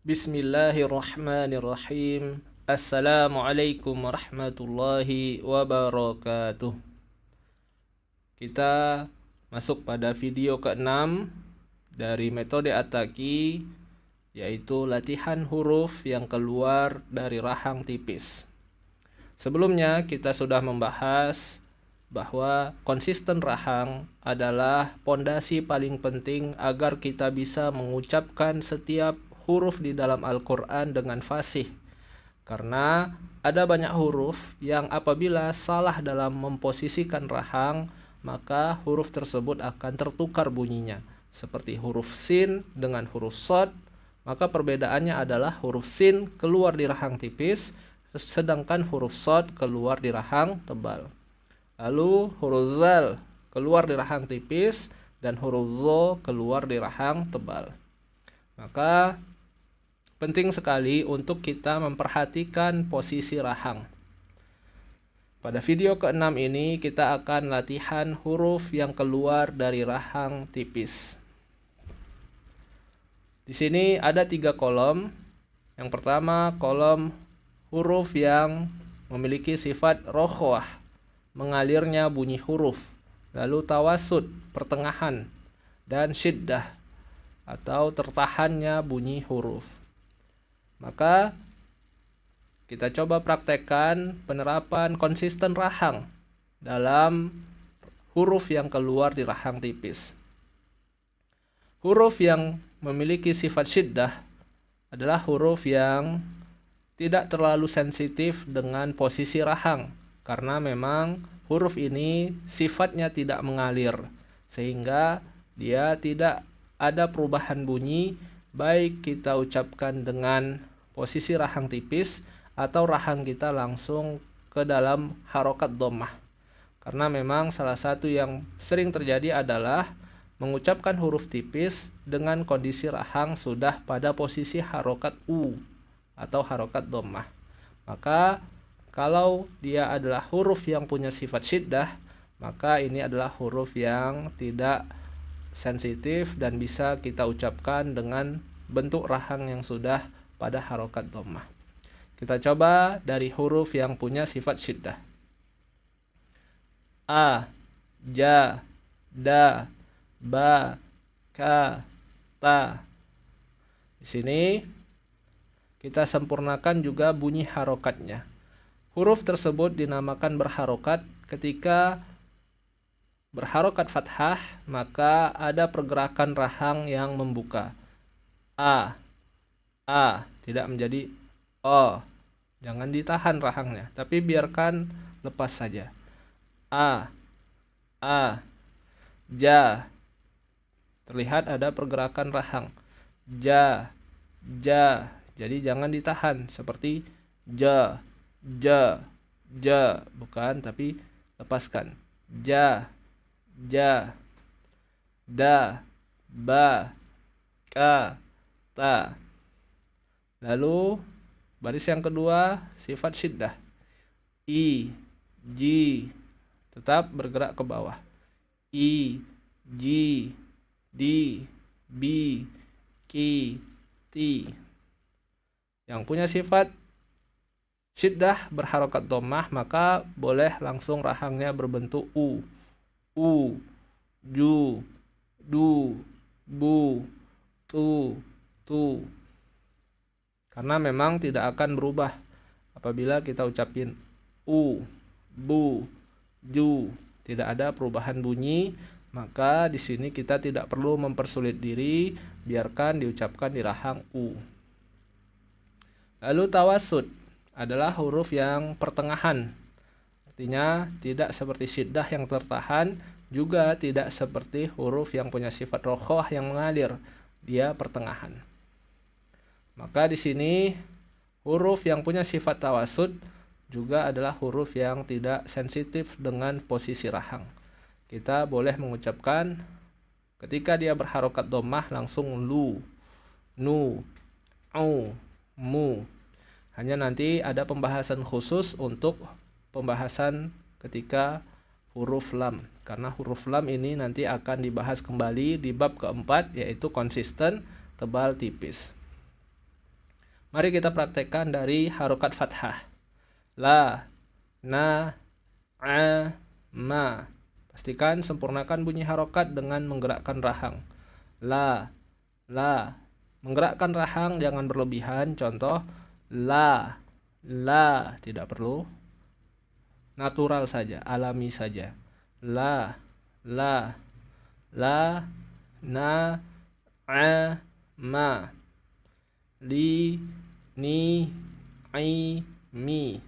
Bismillahirrahmanirrahim. Assalamualaikum warahmatullahi wabarakatuh. Kita masuk pada video ke-6 dari metode Ataki, yaitu latihan huruf yang keluar dari rahang tipis. Sebelumnya kita sudah membahas bahwa konsisten rahang adalah pondasi paling penting agar kita bisa mengucapkan setiap huruf di dalam Al-Quran dengan fasih. Karena ada banyak huruf yang apabila salah dalam memposisikan rahang, maka huruf tersebut akan tertukar bunyinya. Seperti huruf sin dengan huruf sod, maka perbedaannya adalah huruf sin keluar di rahang tipis, sedangkan huruf sod keluar di rahang tebal. Lalu huruf zal keluar di rahang tipis dan huruf zo keluar di rahang tebal. Maka penting sekali untuk kita memperhatikan posisi rahang. Pada video ke-6 ini kita akan latihan huruf yang keluar dari rahang tipis. Di sini ada 3 kolom. Yang pertama kolom huruf yang memiliki sifat rokhwah, mengalirnya bunyi huruf. Lalu tawasud, pertengahan, dan syiddah atau tertahannya bunyi huruf. Maka kita coba praktekkan penerapan konsisten rahang dalam huruf yang keluar di rahang tipis. Huruf yang memiliki sifat syiddah adalah huruf yang tidak terlalu sensitif dengan posisi rahang, karena memang huruf ini sifatnya tidak mengalir, sehingga dia tidak ada perubahan bunyi, baik kita ucapkan dengan posisi rahang tipis atau rahang kita langsung ke dalam harokat dhammah. Karena memang salah satu yang sering terjadi adalah mengucapkan huruf tipis dengan kondisi rahang sudah pada posisi harokat u atau harokat dhammah. Maka kalau dia adalah huruf yang punya sifat syiddah, maka ini adalah huruf yang tidak sensitif dan bisa kita ucapkan dengan bentuk rahang yang sudah pada harokat dhammah. Kita coba dari huruf yang punya sifat syiddah. A, ja, da, ba, ka, ta. Di sini kita sempurnakan juga bunyi harokatnya. Huruf tersebut dinamakan berharokat ketika berharokat fathah, maka ada pergerakan rahang yang membuka. A tidak menjadi O. Jangan ditahan rahangnya, tapi biarkan lepas saja. A ja, terlihat ada pergerakan rahang. Ja, jadi jangan ditahan seperti ja, bukan, tapi lepaskan. Ja, da, ba, ka, ta. Lalu baris yang kedua sifat syiddah. I, ji, tetap bergerak ke bawah. I, ji, di, bi, ki, ti. Yang punya sifat syiddah berharokat dhammah, maka boleh langsung rahangnya berbentuk u, ju, du, bu, tu. Karena memang tidak akan berubah apabila kita ucapin u, bu, ju, tidak ada perubahan bunyi, maka di sini kita tidak perlu mempersulit diri, biarkan diucapkan di rahang u. Lalu tawasud adalah huruf yang pertengahan. Artinya tidak seperti syiddah yang tertahan, juga tidak seperti huruf yang punya sifat rokhwah yang mengalir. Dia pertengahan. Maka di sini huruf yang punya sifat tawasud juga adalah huruf yang tidak sensitif dengan posisi rahang. Kita boleh mengucapkan ketika dia berharokat dhammah langsung lu, nu, au, mu. Hanya nanti ada pembahasan khusus untuk pembahasan ketika huruf lam. Karena huruf lam ini nanti akan dibahas kembali di bab keempat, yaitu konsisten, tebal, tipis. Mari kita praktekkan dari harokat fathah. La, na, a, ma. Pastikan sempurnakan bunyi harokat dengan menggerakkan rahang. La, la. Menggerakkan rahang jangan berlebihan. Contoh, la, la. Tidak perlu. Natural saja, alami saja. La, la, la, na, a, ma. Li, ni, ai, mi.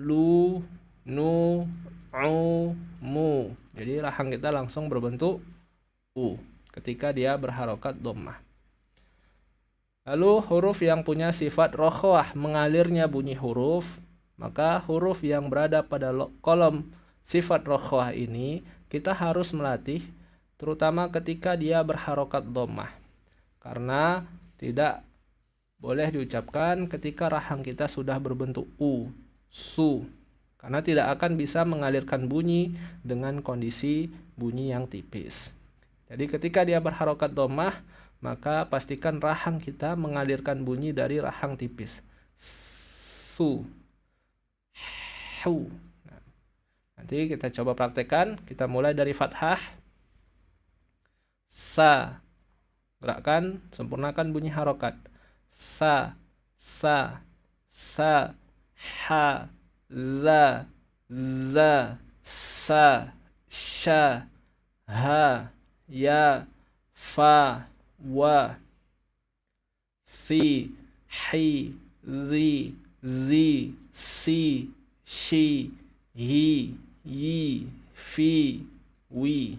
Lu, nu, au, mu. Jadi rahang kita langsung berbentuk u ketika dia berharokat dhammah. Lalu huruf yang punya sifat rokhwah, mengalirnya bunyi huruf, maka huruf yang berada pada kolom sifat rokhwah ini kita harus melatih, terutama ketika dia berharokat dhammah. Karena tidak boleh diucapkan ketika rahang kita sudah berbentuk u, su. Karena tidak akan bisa mengalirkan bunyi dengan kondisi bunyi yang tipis. Jadi ketika dia berharokat dhammah, maka pastikan rahang kita mengalirkan bunyi dari rahang tipis. Su, hu. Nah, nanti kita coba praktekkan. Kita mulai dari fathah. Sa. Gerakkan, sempurnakan bunyi harokat. Sa, sa, sa, ha, za, za, sa, sha, ha, ya, fa, wa, si, hi, zi, zi, si, shi, hi, yi, fi, wi.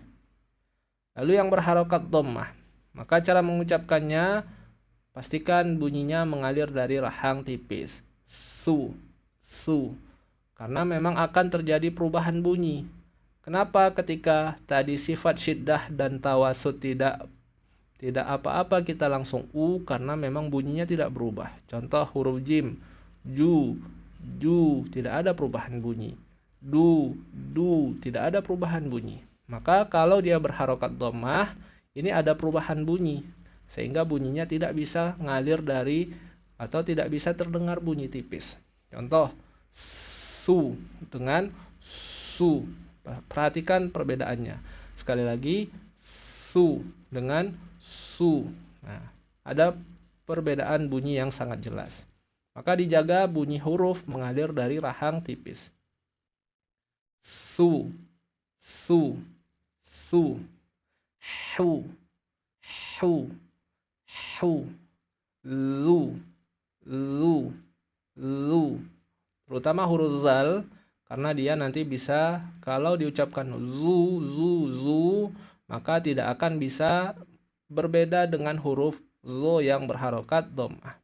Lalu yang berharokat dhammah, maka cara mengucapkannya pastikan bunyinya mengalir dari rahang tipis. Su, su. Karena memang akan terjadi perubahan bunyi. Kenapa ketika tadi sifat syiddah dan tawasud tidak apa-apa kita langsung u, karena memang bunyinya tidak berubah. Contoh huruf jim, ju, ju, tidak ada perubahan bunyi. Du, du, tidak ada perubahan bunyi. Maka kalau dia berharokat dhammah, ini ada perubahan bunyi, sehingga bunyinya tidak bisa ngalir dari atau tidak bisa terdengar bunyi tipis. Contoh, su dengan su. Perhatikan perbedaannya. Sekali lagi, su dengan su. Nah, ada perbedaan bunyi yang sangat jelas. Maka dijaga bunyi huruf mengalir dari rahang tipis. Su, su, su. Hu, hu, hu. Zu, zu, zu. Terutama huruf zal, karena dia nanti bisa, kalau diucapkan zu, zu, zu, maka tidak akan bisa berbeda dengan huruf zo yang berharokat dhammah.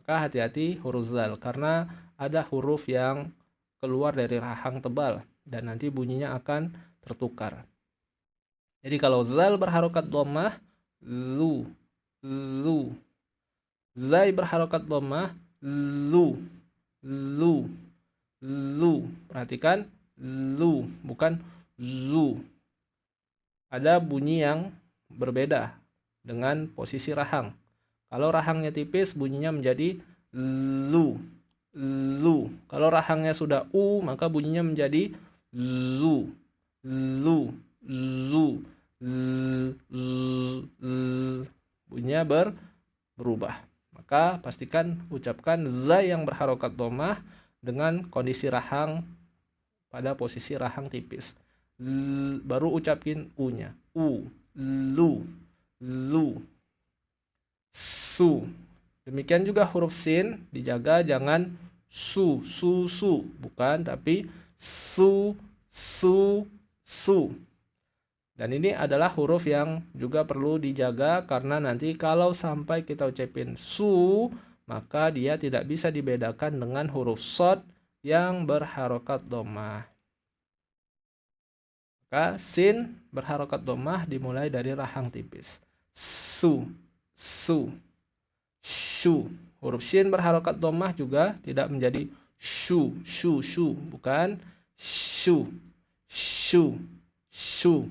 Maka hati-hati huruf zal, karena ada huruf yang keluar dari rahang tebal dan nanti bunyinya akan tertukar. Jadi kalau zal berharokat dhammah, zu, zu. Zai berharokat dhammah, zu, zu, zu. Perhatikan, zu, bukan zu. Ada bunyi yang berbeda dengan posisi rahang. Kalau rahangnya tipis, bunyinya menjadi zu, zu. Kalau rahangnya sudah u, maka bunyinya menjadi zu, zu, zu, z, z, z. Bunyinya berubah. Maka pastikan ucapkan za yang berharokat dhammah dengan kondisi rahang pada posisi rahang tipis. Z, baru ucapin u-nya. U, zu, zu, su. Demikian juga huruf sin, dijaga jangan su, su, su. Bukan, tapi su, su, su. Dan ini adalah huruf yang juga perlu dijaga, karena nanti kalau sampai kita ucapin su, maka dia tidak bisa dibedakan dengan huruf shad yang berharokat dhammah. Maka sin berharokat dhammah dimulai dari rahang tipis. Su, su, shu. Huruf shin berharokat dhammah juga tidak menjadi shu, shu, shu. Bukan shu, shu, shu.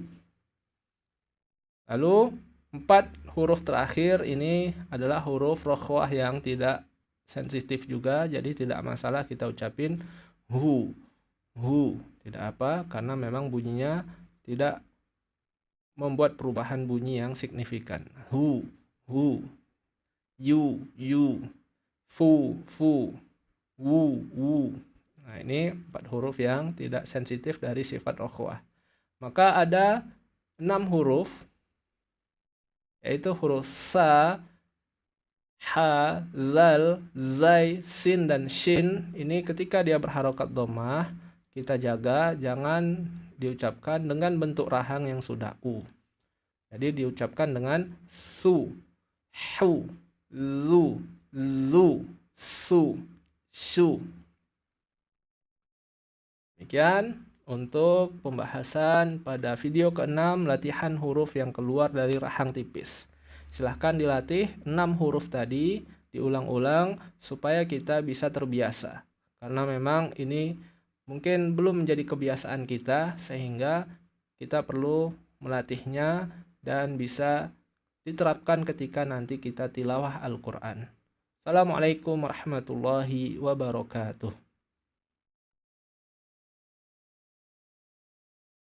Lalu 4 huruf terakhir ini adalah huruf rokhwah yang tidak sensitif juga, jadi tidak masalah kita ucapin hu, tidak apa, karena memang bunyinya tidak membuat perubahan bunyi yang signifikan. Hu, yu, fu, wu. Nah, ini 4 huruf yang tidak sensitif dari sifat rokhwah. Maka ada 6 huruf, yaitu huruf sa, ha, zal, zai, sin, dan shin. Ini ketika dia berharokat dhammah, kita jaga jangan diucapkan dengan bentuk rahang yang sudah u. Jadi diucapkan dengan su, hu, zu, su, shu. Demikian untuk pembahasan pada video ke-6 latihan huruf yang keluar dari rahang tipis. Silahkan dilatih 6 huruf tadi, diulang-ulang supaya kita bisa terbiasa. Karena memang ini mungkin belum menjadi kebiasaan kita, sehingga kita perlu melatihnya dan bisa diterapkan ketika nanti kita tilawah Al-Quran. Assalamualaikum warahmatullahi wabarakatuh.